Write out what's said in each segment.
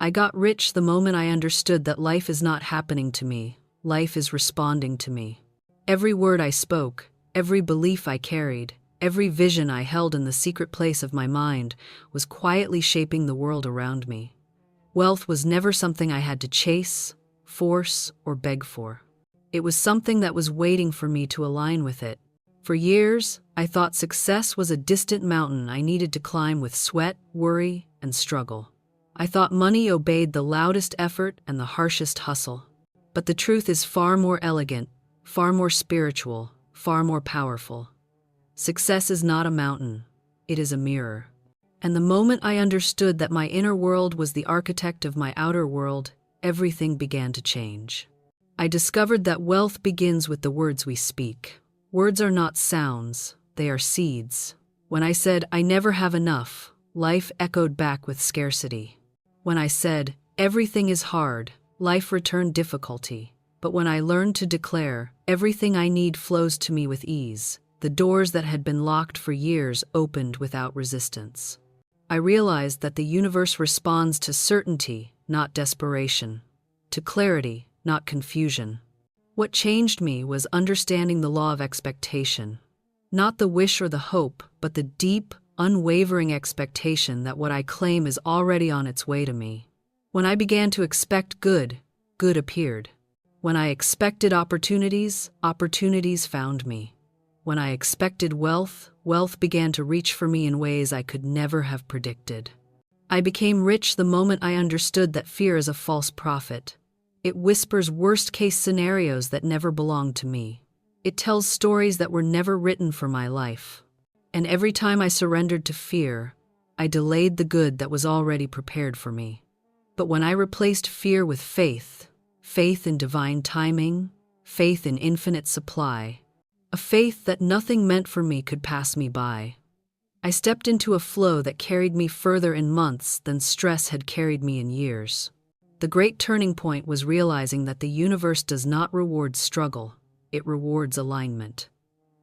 I got rich the moment I understood that life is not happening to me, life is responding to me. Every word I spoke, every belief I carried, every vision I held in the secret place of my mind was quietly shaping the world around me. Wealth was never something I had to chase, force, or beg for. It was something that was waiting for me to align with it. For years, I thought success was a distant mountain I needed to climb with sweat, worry, and struggle. I thought money obeyed the loudest effort and the harshest hustle. But the truth is far more elegant, far more spiritual, far more powerful. Success is not a mountain, it is a mirror. And the moment I understood that my inner world was the architect of my outer world, everything began to change. I discovered that wealth begins with the words we speak. Words are not sounds, they are seeds. When I said, "I never have enough," life echoed back with scarcity. When I said, "Everything is hard," life returned difficulty. But when I learned to declare, "Everything I need flows to me with ease," the doors that had been locked for years opened without resistance. I realized that the universe responds to certainty, not desperation, to clarity, not confusion. What changed me was understanding the law of expectation. Not the wish or the hope, but the deep, unwavering expectation that what I claim is already on its way to me. When I began to expect good, good appeared. When I expected opportunities, opportunities found me. When I expected wealth, wealth began to reach for me in ways I could never have predicted. I became rich the moment I understood that fear is a false prophet. It whispers worst-case scenarios that never belonged to me. It tells stories that were never written for my life. And every time I surrendered to fear, I delayed the good that was already prepared for me. But when I replaced fear with faith, faith in divine timing, faith in infinite supply, a faith that nothing meant for me could pass me by, I stepped into a flow that carried me further in months than stress had carried me in years. The great turning point was realizing that the universe does not reward struggle, it rewards alignment.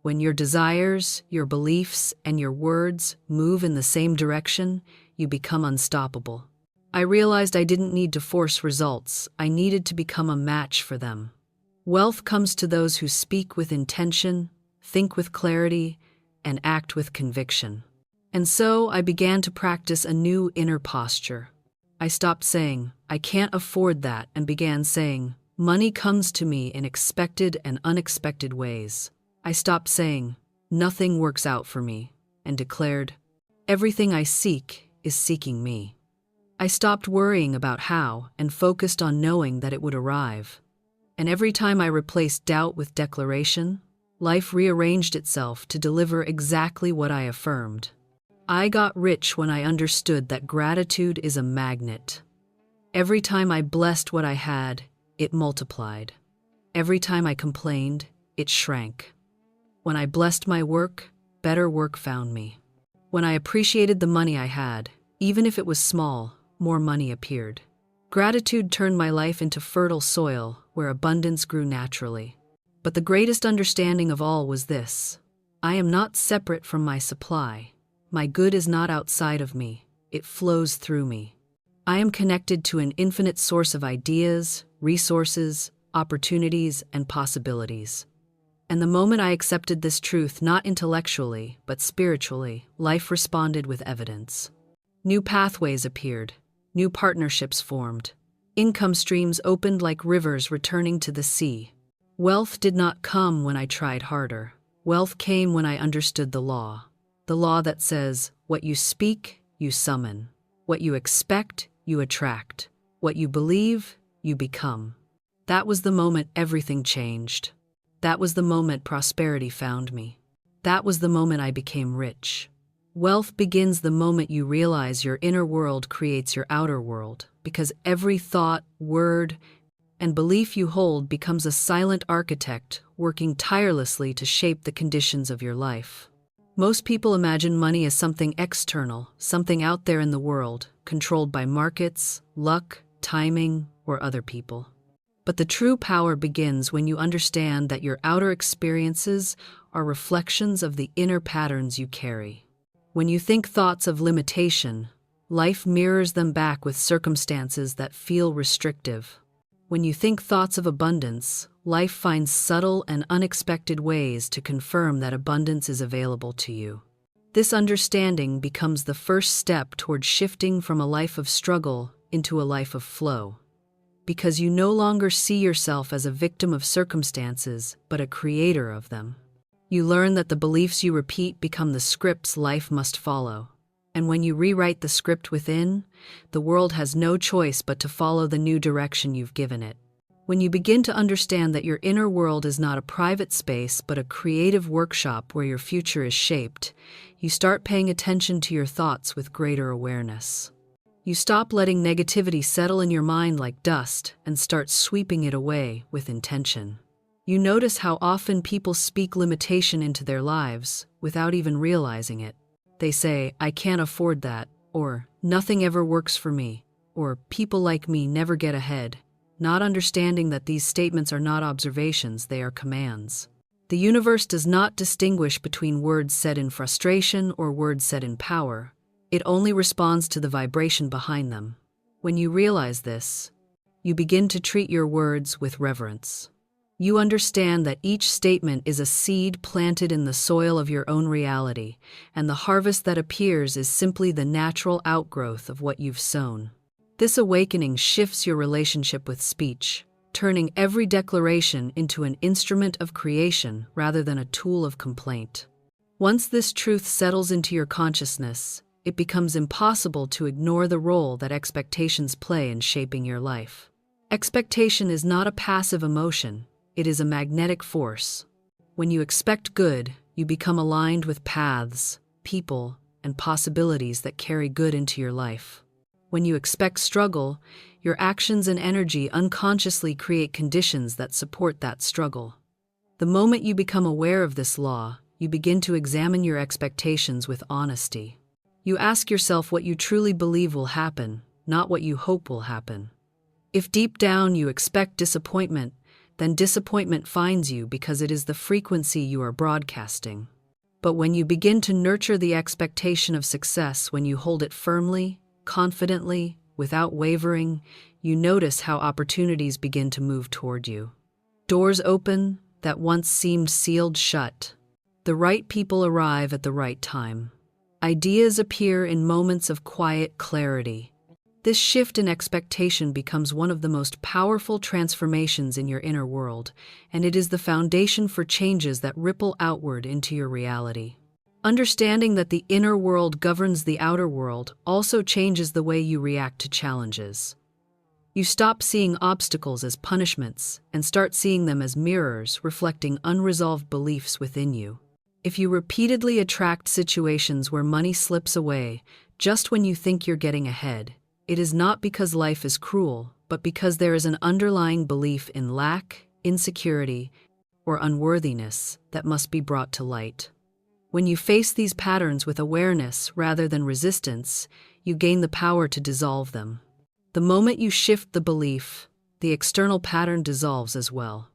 When your desires, your beliefs, and your words move in the same direction, you become unstoppable. I realized I didn't need to force results, I needed to become a match for them. Wealth comes to those who speak with intention, think with clarity, and act with conviction. And so I began to practice a new inner posture. I stopped saying, "I can't afford that," and began saying, "Money comes to me in expected and unexpected ways." I stopped saying, "Nothing works out for me," and declared, "Everything I seek is seeking me." I stopped worrying about how and focused on knowing that it would arrive. And every time I replaced doubt with declaration, life rearranged itself to deliver exactly what I affirmed. I got rich when I understood that gratitude is a magnet. Every time I blessed what I had, it multiplied. Every time I complained, it shrank. When I blessed my work, better work found me. When I appreciated the money I had, even if it was small, more money appeared. Gratitude turned my life into fertile soil where abundance grew naturally. But the greatest understanding of all was this: I am not separate from my supply. My good is not outside of me, it flows through me. I am connected to an infinite source of ideas, resources, opportunities, and possibilities. And the moment I accepted this truth, not intellectually, but spiritually, life responded with evidence. New pathways appeared, new partnerships formed, income streams opened like rivers returning to the sea. Wealth did not come when I tried harder. Wealth came when I understood the law that says, what you speak, you summon. What you expect, you attract. What you believe, you become. That was the moment everything changed. That was the moment prosperity found me. That was the moment I became rich. Wealth begins the moment you realize your inner world creates your outer world, because every thought, word, and belief you hold becomes a silent architect working tirelessly to shape the conditions of your life. Most people imagine money as something external, something out there in the world, controlled by markets, luck, timing, or other people. But the true power begins when you understand that your outer experiences are reflections of the inner patterns you carry. When you think thoughts of limitation, Life mirrors them back with circumstances that feel restrictive. When you think thoughts of abundance, life finds subtle and unexpected ways to confirm that abundance is available to you. This understanding becomes the first step toward shifting from a life of struggle into a life of flow. Because you no longer see yourself as a victim of circumstances, but a creator of them. You learn that the beliefs you repeat become the scripts life must follow. And when you rewrite the script within, the world has no choice but to follow the new direction you've given it. When you begin to understand that your inner world is not a private space but a creative workshop where your future is shaped, you start paying attention to your thoughts with greater awareness. You stop letting negativity settle in your mind like dust and start sweeping it away with intention. You notice how often people speak limitation into their lives without even realizing it. They say, "I can't afford that," or "nothing ever works for me," or "people like me never get ahead," not understanding that these statements are not observations, they are commands. The universe does not distinguish between words said in frustration or words said in power. It only responds to the vibration behind them. When you realize this, you begin to treat your words with reverence. You understand that each statement is a seed planted in the soil of your own reality, and the harvest that appears is simply the natural outgrowth of what you've sown. This awakening shifts your relationship with speech, turning every declaration into an instrument of creation rather than a tool of complaint. Once this truth settles into your consciousness, it becomes impossible to ignore the role that expectations play in shaping your life. Expectation is not a passive emotion. It is a magnetic force. When you expect good, you become aligned with paths, people, and possibilities that carry good into your life. When you expect struggle, your actions and energy unconsciously create conditions that support that struggle. The moment you become aware of this law, you begin to examine your expectations with honesty. You ask yourself what you truly believe will happen, not what you hope will happen. If deep down you expect disappointment, then disappointment finds you because it is the frequency you are broadcasting. But when you begin to nurture the expectation of success, when you hold it firmly, confidently, without wavering, you notice how opportunities begin to move toward you. Doors open that once seemed sealed shut. The right people arrive at the right time. Ideas appear in moments of quiet clarity. This shift in expectation becomes one of the most powerful transformations in your inner world, and it is the foundation for changes that ripple outward into your reality. Understanding that the inner world governs the outer world also changes the way you react to challenges. You stop seeing obstacles as punishments and start seeing them as mirrors reflecting unresolved beliefs within you. If you repeatedly attract situations where money slips away just when you think you're getting ahead, it is not because life is cruel, but because there is an underlying belief in lack, insecurity, or unworthiness that must be brought to light. When you face these patterns with awareness rather than resistance, you gain the power to dissolve them. The moment you shift the belief, the external pattern dissolves as well.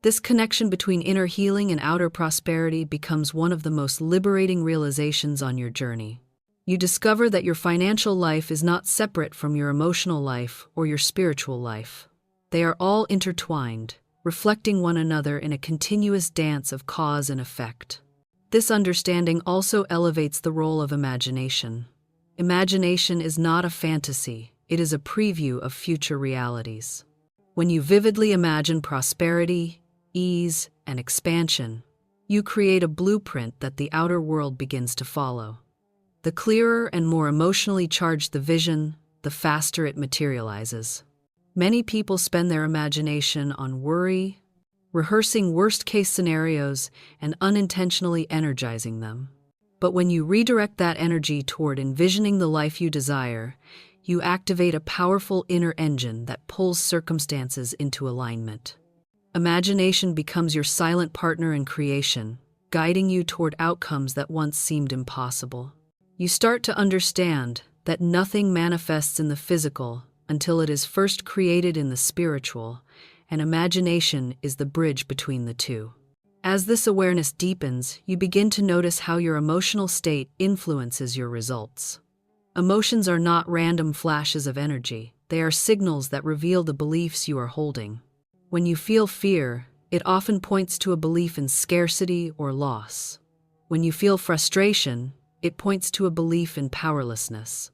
This connection between inner healing and outer prosperity becomes one of the most liberating realizations on your journey. You discover that your financial life is not separate from your emotional life or your spiritual life. They are all intertwined, reflecting one another in a continuous dance of cause and effect. This understanding also elevates the role of imagination. Imagination is not a fantasy, it is a preview of future realities. When you vividly imagine prosperity, ease, and expansion, you create a blueprint that the outer world begins to follow. The clearer and more emotionally charged the vision, the faster it materializes. Many people spend their imagination on worry, rehearsing worst-case scenarios, and unintentionally energizing them. But when you redirect that energy toward envisioning the life you desire, you activate a powerful inner engine that pulls circumstances into alignment. Imagination becomes your silent partner in creation, guiding you toward outcomes that once seemed impossible. You start to understand that nothing manifests in the physical until it is first created in the spiritual, and imagination is the bridge between the two. As this awareness deepens, you begin to notice how your emotional state influences your results. Emotions are not random flashes of energy. They are signals that reveal the beliefs you are holding. When you feel fear, it often points to a belief in scarcity or loss. When you feel frustration, it points to a belief in powerlessness.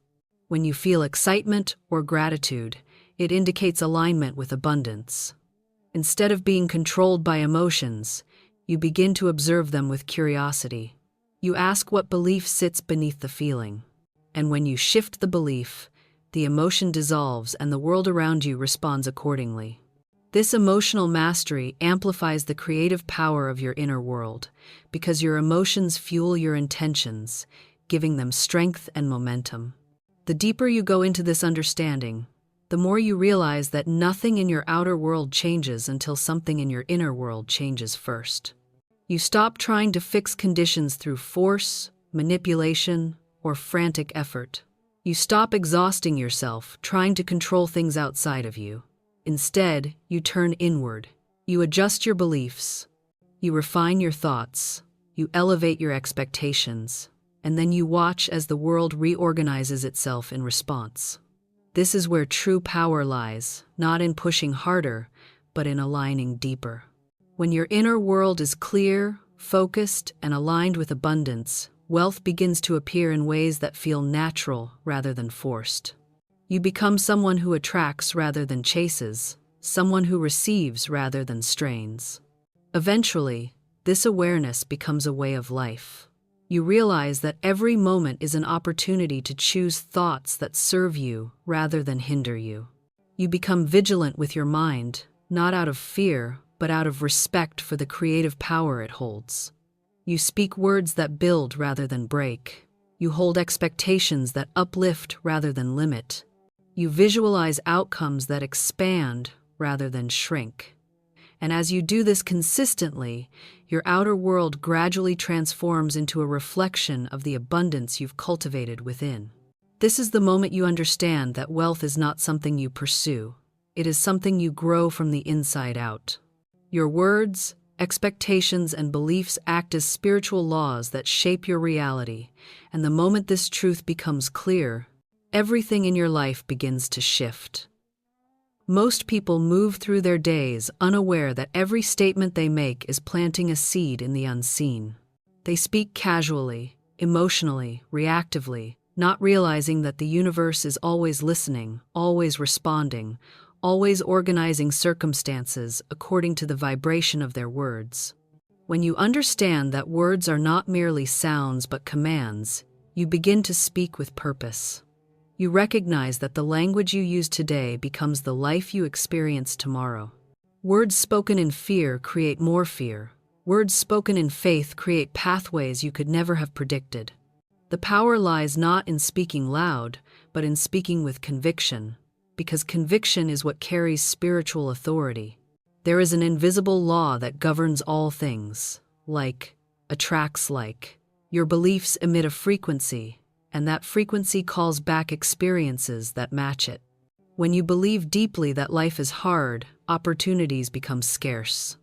When you feel excitement or gratitude, it indicates alignment with abundance. Instead of being controlled by emotions, you begin to observe them with curiosity. You ask what belief sits beneath the feeling. And when you shift the belief, the emotion dissolves and the world around you responds accordingly. This emotional mastery amplifies the creative power of your inner world, because your emotions fuel your intentions, giving them strength and momentum. The deeper you go into this understanding, the more you realize that nothing in your outer world changes until something in your inner world changes first. You stop trying to fix conditions through force, manipulation, or frantic effort. You stop exhausting yourself trying to control things outside of you. Instead, you turn inward. You adjust your beliefs. You refine your thoughts. You elevate your expectations. And then you watch as the world reorganizes itself in response. This is where true power lies, not in pushing harder, but in aligning deeper. When your inner world is clear, focused, and aligned with abundance, wealth begins to appear in ways that feel natural rather than forced. You become someone who attracts rather than chases, someone who receives rather than strains. Eventually, this awareness becomes a way of life. You realize that every moment is an opportunity to choose thoughts that serve you rather than hinder you. You become vigilant with your mind, not out of fear, but out of respect for the creative power it holds. You speak words that build rather than break. You hold expectations that uplift rather than limit. You visualize outcomes that expand rather than shrink. And as you do this consistently, your outer world gradually transforms into a reflection of the abundance you've cultivated within. This is the moment you understand that wealth is not something you pursue. It is something you grow from the inside out. Your words, expectations, and beliefs act as spiritual laws that shape your reality, and the moment this truth becomes clear, everything in your life begins to shift. Most people move through their days unaware that every statement they make is planting a seed in the unseen. They speak casually, emotionally, reactively, not realizing that the universe is always listening, always responding, always organizing circumstances according to the vibration of their words. When you understand that words are not merely sounds but commands, you begin to speak with purpose. You recognize that the language you use today becomes the life you experience tomorrow. Words spoken in fear create more fear. Words spoken in faith create pathways you could never have predicted. The power lies not in speaking loud, but in speaking with conviction, because conviction is what carries spiritual authority. There is an invisible law that governs all things. Like attracts like. Your beliefs emit a frequency, and that frequency calls back experiences that match it. When you believe deeply that life is hard, opportunities become scarce.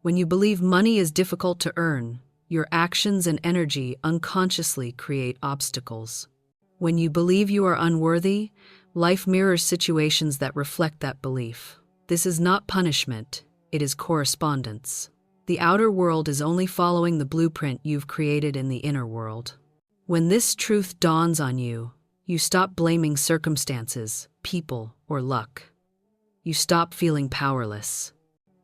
When you believe money is difficult to earn, your actions and energy unconsciously create obstacles. When you believe you are unworthy, life mirrors situations that reflect that belief. This is not punishment, it is correspondence. The outer world is only following the blueprint you've created in the inner world. When this truth dawns on you, you stop blaming circumstances, people, or luck. You stop feeling powerless.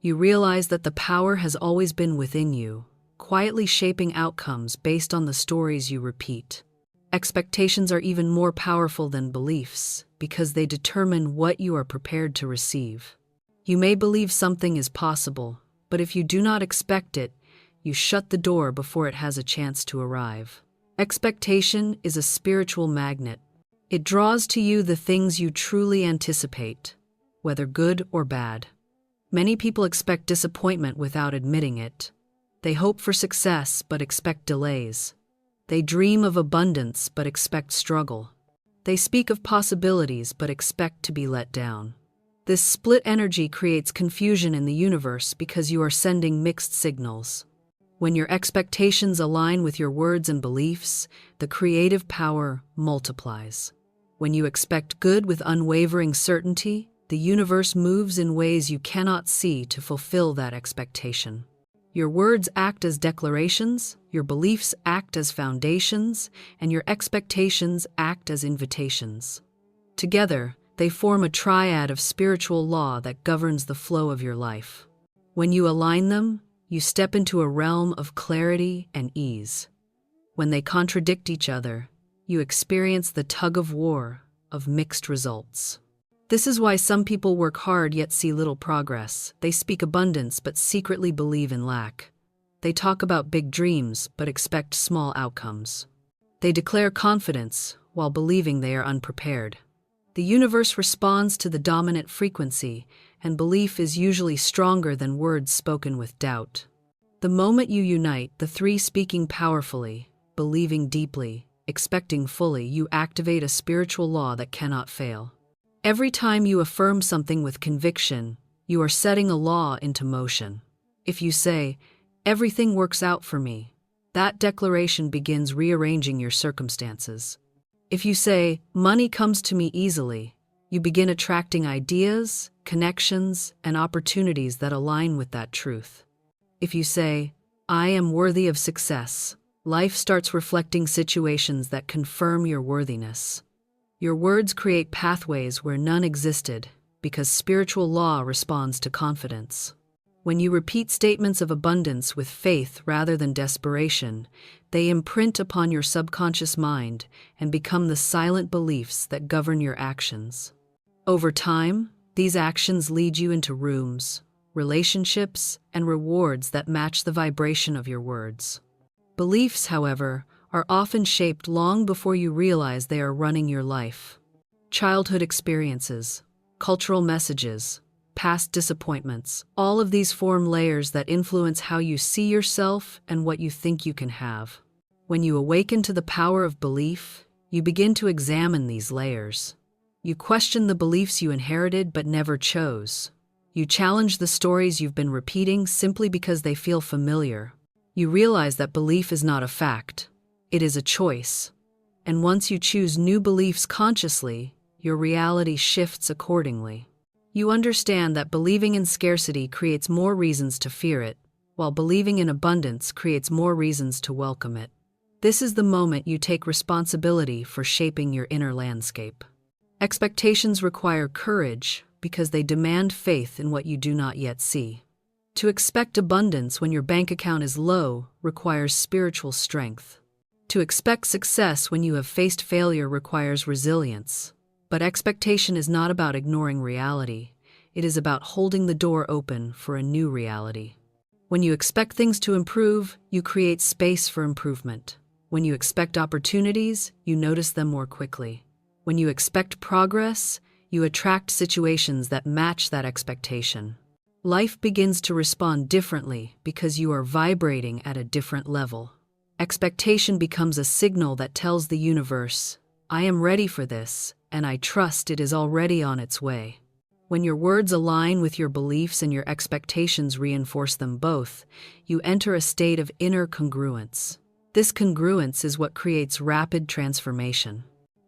You realize that the power has always been within you, quietly shaping outcomes based on the stories you repeat. Expectations are even more powerful than beliefs, because they determine what you are prepared to receive. You may believe something is possible, but if you do not expect it, you shut the door before it has a chance to arrive. Expectation is a spiritual magnet. It draws to you the things you truly anticipate, whether good or bad. Many people expect disappointment without admitting it. They hope for success but expect delays. They dream of abundance but expect struggle. They speak of possibilities but expect to be let down. This split energy creates confusion in the universe because you are sending mixed signals. When your expectations align with your words and beliefs, the creative power multiplies. When you expect good with unwavering certainty, the universe moves in ways you cannot see to fulfill that expectation. Your words act as declarations, your beliefs act as foundations, and your expectations act as invitations. Together, they form a triad of spiritual law that governs the flow of your life. When you align them, you step into a realm of clarity and ease. When they contradict each other, you experience the tug-of-war of mixed results. This is why some people work hard yet see little progress. They speak abundance but secretly believe in lack. They talk about big dreams but expect small outcomes. They declare confidence while believing they are unprepared. The universe responds to the dominant frequency, and belief is usually stronger than words spoken with doubt. The moment you unite the three, speaking powerfully, believing deeply, expecting fully, you activate a spiritual law that cannot fail. Every time you affirm something with conviction, you are setting a law into motion. If you say, "Everything works out for me," that declaration begins rearranging your circumstances. If you say, "Money comes to me easily," you begin attracting ideas, connections, and opportunities that align with that truth. If you say, "I am worthy of success," life starts reflecting situations that confirm your worthiness. Your words create pathways where none existed, because spiritual law responds to confidence. When you repeat statements of abundance with faith rather than desperation, they imprint upon your subconscious mind and become the silent beliefs that govern your actions. Over time, these actions lead you into rooms, relationships, and rewards that match the vibration of your words. Beliefs, however, are often shaped long before you realize they are running your life. Childhood experiences, cultural messages, past disappointments, all of these form layers that influence how you see yourself and what you think you can have. When you awaken to the power of belief, you begin to examine these layers. You question the beliefs you inherited but never chose. You challenge the stories you've been repeating simply because they feel familiar. You realize that belief is not a fact. It is a choice. And once you choose new beliefs consciously, your reality shifts accordingly. You understand that believing in scarcity creates more reasons to fear it, while believing in abundance creates more reasons to welcome it. This is the moment you take responsibility for shaping your inner landscape. Expectations require courage because they demand faith in what you do not yet see. To expect abundance when your bank account is low requires spiritual strength. To expect success when you have faced failure requires resilience. But expectation is not about ignoring reality. It is about holding the door open for a new reality. When you expect things to improve, you create space for improvement. When you expect opportunities, you notice them more quickly. When you expect progress, you attract situations that match that expectation. Life begins to respond differently because you are vibrating at a different level. Expectation becomes a signal that tells the universe, "I am ready for this, and I trust it is already on its way." When your words align with your beliefs and your expectations reinforce them both, you enter a state of inner congruence. This congruence is what creates rapid transformation.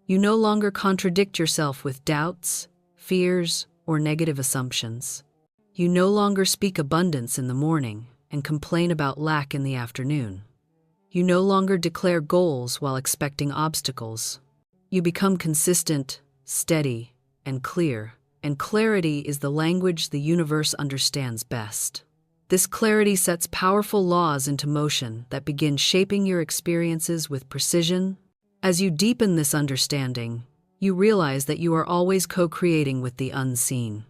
You no longer contradict yourself with doubts, fears, or negative assumptions. You no longer speak abundance in the morning and complain about lack in the afternoon. You no longer declare goals while expecting obstacles. You become consistent, steady, and clear, and clarity is the language the universe understands best. This clarity sets powerful laws into motion that begin shaping your experiences with precision. As you deepen this understanding, you realize that you are always co-creating with the unseen.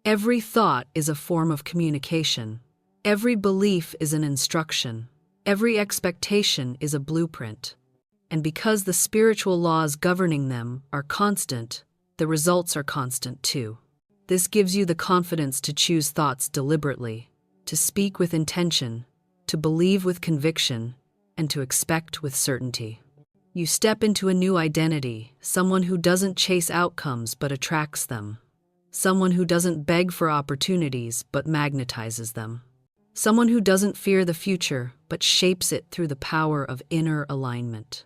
Every thought is a form of communication. Every belief is an instruction. Every expectation is a blueprint. And because the spiritual laws governing them are constant, the results are constant too. This gives you the confidence to choose thoughts deliberately, to speak with intention, to believe with conviction, and to expect with certainty. You step into a new identity, someone who doesn't chase outcomes but attracts them. Someone who doesn't beg for opportunities but magnetizes them. Someone who doesn't fear the future, but shapes it through the power of inner alignment.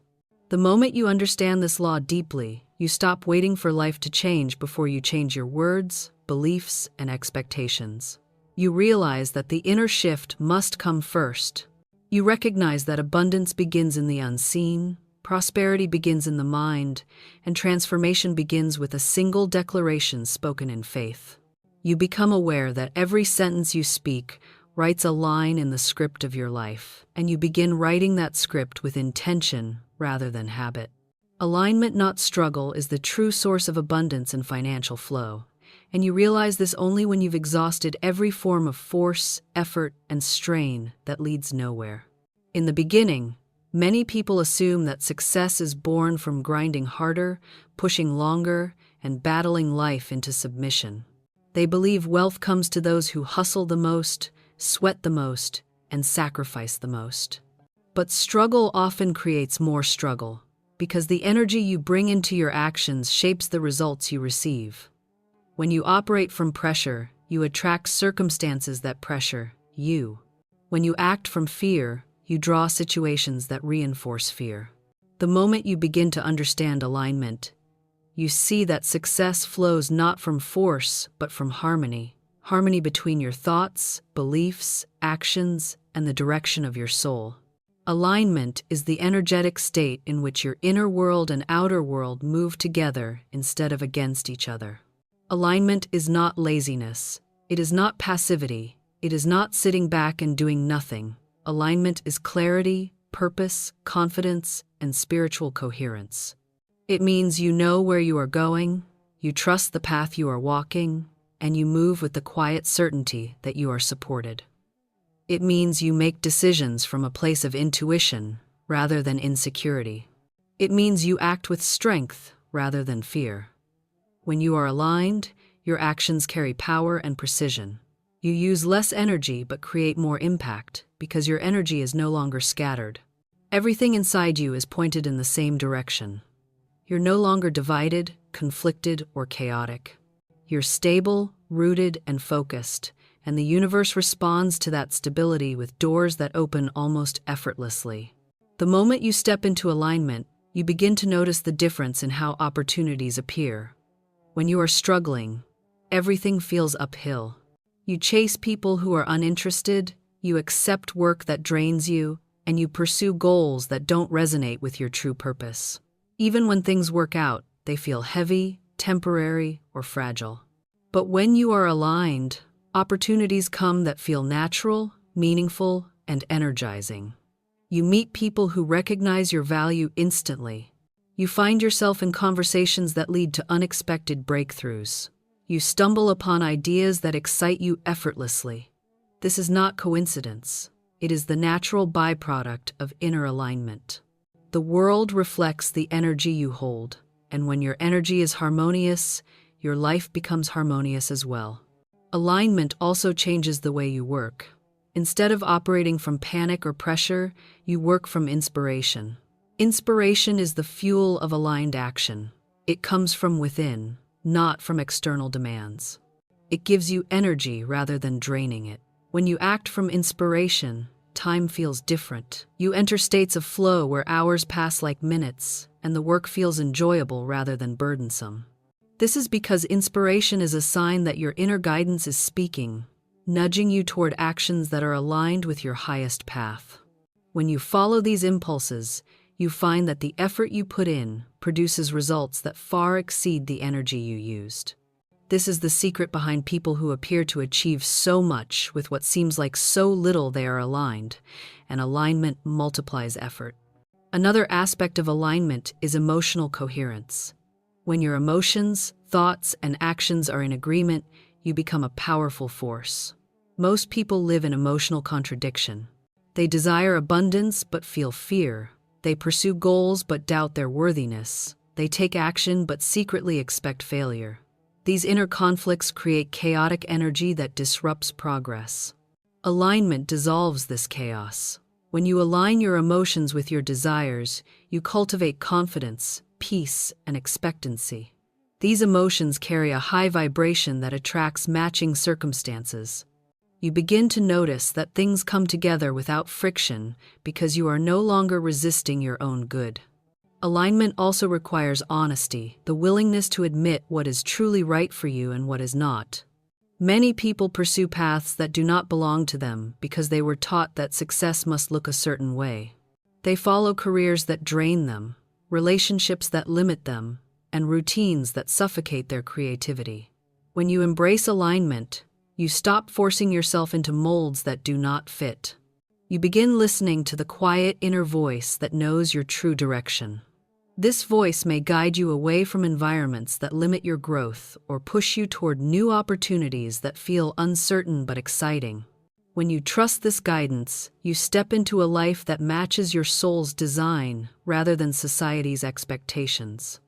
The moment you understand this law deeply, you stop waiting for life to change before you change your words, beliefs, and expectations. You realize that the inner shift must come first. You recognize that abundance begins in the unseen, prosperity begins in the mind, and transformation begins with a single declaration spoken in faith. You become aware that every sentence you speak writes a line in the script of your life, and you begin writing that script with intention rather than habit. Alignment, not struggle, is the true source of abundance and financial flow, and you realize this only when you've exhausted every form of force, effort, and strain that leads nowhere. In the beginning, many people assume that success is born from grinding harder, pushing longer, and battling life into submission. They believe wealth comes to those who hustle the most, sweat the most, and sacrifice the most. But struggle often creates more struggle, because the energy you bring into your actions shapes the results you receive. When you operate from pressure, you attract circumstances that pressure you. When you act from fear, you draw situations that reinforce fear. The moment you begin to understand alignment, you see that success flows not from force, but from harmony. Harmony between your thoughts, beliefs, actions, and the direction of your soul. Alignment is the energetic state in which your inner world and outer world move together instead of against each other. Alignment is not laziness. It is not passivity. It is not sitting back and doing nothing. Alignment is clarity, purpose, confidence, and spiritual coherence. It means you know where you are going, you trust the path you are walking, and you move with the quiet certainty that you are supported. It means you make decisions from a place of intuition rather than insecurity. It means you act with strength rather than fear. When you are aligned, your actions carry power and precision. You use less energy but create more impact because your energy is no longer scattered. Everything inside you is pointed in the same direction. You're no longer divided, conflicted, or chaotic. You're stable, rooted, and focused, and the universe responds to that stability with doors that open almost effortlessly. The moment you step into alignment, you begin to notice the difference in how opportunities appear. When you are struggling, everything feels uphill. You chase people who are uninterested, you accept work that drains you, and you pursue goals that don't resonate with your true purpose. Even when things work out, they feel heavy, temporary, or fragile. But when you are aligned, opportunities come that feel natural, meaningful, and energizing. You meet people who recognize your value instantly. You find yourself in conversations that lead to unexpected breakthroughs. You stumble upon ideas that excite you effortlessly. This is not coincidence. It is the natural byproduct of inner alignment. The world reflects the energy you hold, and when your energy is harmonious, your life becomes harmonious as well. Alignment also changes the way you work. Instead of operating from panic or pressure, you work from inspiration. Inspiration is the fuel of aligned action. It comes from within, not from external demands. It gives you energy rather than draining it. When you act from inspiration, time feels different. You enter states of flow where hours pass like minutes, and the work feels enjoyable rather than burdensome. This is because inspiration is a sign that your inner guidance is speaking, nudging you toward actions that are aligned with your highest path. When you follow these impulses, you find that the effort you put in produces results that far exceed the energy you used. This is the secret behind people who appear to achieve so much with what seems like so little. They are aligned, and alignment multiplies effort. Another aspect of alignment is emotional coherence. When your emotions, thoughts, and actions are in agreement, you become a powerful force. Most people live in emotional contradiction. They desire abundance but feel fear. They pursue goals but doubt their worthiness. They take action but secretly expect failure. These inner conflicts create chaotic energy that disrupts progress. Alignment dissolves this chaos. When you align your emotions with your desires, you cultivate confidence, peace, and expectancy. These emotions carry a high vibration that attracts matching circumstances. You begin to notice that things come together without friction because you are no longer resisting your own good. Alignment also requires honesty, the willingness to admit what is truly right for you and what is not. Many people pursue paths that do not belong to them because they were taught that success must look a certain way. They follow careers that drain them, relationships that limit them, and routines that suffocate their creativity. When you embrace alignment, you stop forcing yourself into molds that do not fit. You begin listening to the quiet inner voice that knows your true direction. This voice may guide you away from environments that limit your growth or push you toward new opportunities that feel uncertain but exciting. When you trust this guidance, you step into a life that matches your soul's design rather than society's expectations.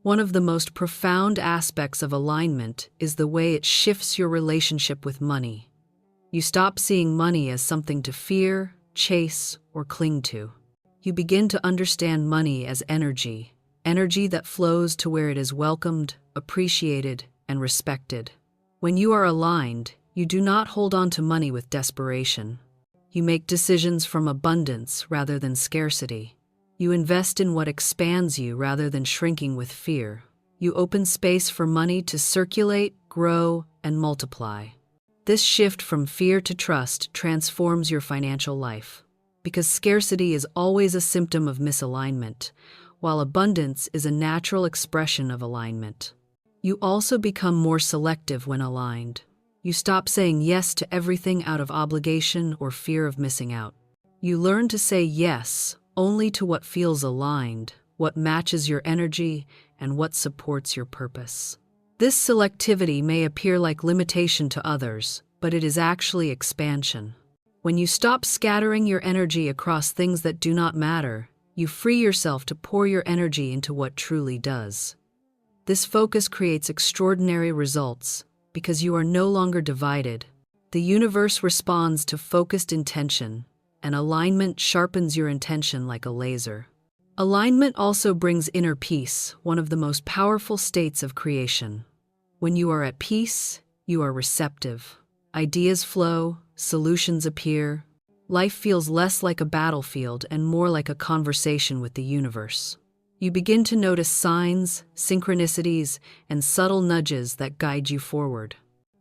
One of the most profound aspects of alignment is the way it shifts your relationship with money. You stop seeing money as something to fear, chase, or cling to. You begin to understand money as energy that flows to where it is welcomed, appreciated, and respected. When you are aligned, you do not hold on to money with desperation. You make decisions from abundance rather than scarcity. You invest in what expands you rather than shrinking with fear. You open space for money to circulate, grow, and multiply. This shift from fear to trust transforms your financial life. Because scarcity is always a symptom of misalignment, while abundance is a natural expression of alignment. You also become more selective when aligned. You stop saying yes to everything out of obligation or fear of missing out. You learn to say yes only to what feels aligned, what matches your energy, and what supports your purpose. This selectivity may appear like limitation to others, but it is actually expansion. When you stop scattering your energy across things that do not matter, you free yourself to pour your energy into what truly does. This focus creates extraordinary results because you are no longer divided. The universe responds to focused intention, and alignment sharpens your intention like a laser. Alignment also brings inner peace, one of the most powerful states of creation. When you are at peace, you are receptive. Ideas flow, solutions appear. Life feels less like a battlefield and more like a conversation with the universe. You begin to notice signs, synchronicities, and subtle nudges that guide you forward.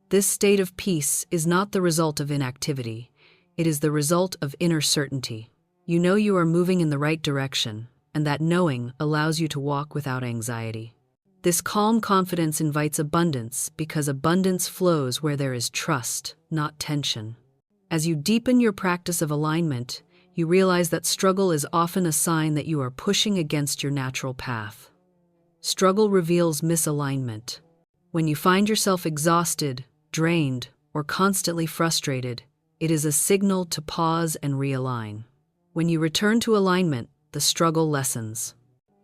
This state of peace is not the result of inactivity. It is the result of inner certainty. You know you are moving in the right direction, and that knowing allows you to walk without anxiety. This calm confidence invites abundance because abundance flows where there is trust, not tension. As you deepen your practice of alignment, you realize that struggle is often a sign that you are pushing against your natural path. Struggle reveals misalignment. When you find yourself exhausted, drained, or constantly frustrated, it is a signal to pause and realign. When you return to alignment, the struggle lessens.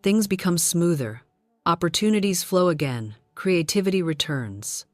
Things become smoother. Opportunities flow again. Creativity returns.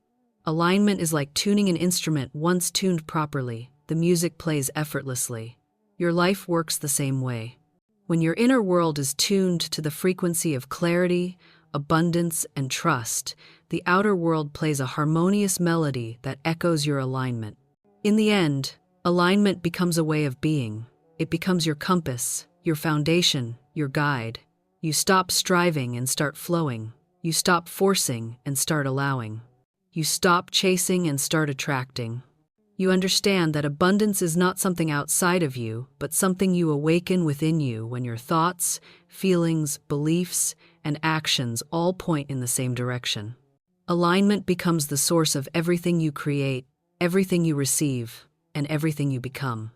Alignment is like tuning an instrument once tuned properly. The music plays effortlessly. Your life works the same way. When your inner world is tuned to the frequency of clarity, abundance, and trust, the outer world plays a harmonious melody that echoes your alignment. In the end, alignment becomes a way of being. It becomes your compass, your foundation, your guide. You stop striving and start flowing. You stop forcing and start allowing. You stop chasing and start attracting. You understand that abundance is not something outside of you, but something you awaken within you when your thoughts, feelings, beliefs, and actions all point in the same direction. Alignment becomes the source of everything you create, everything you receive, and everything you become.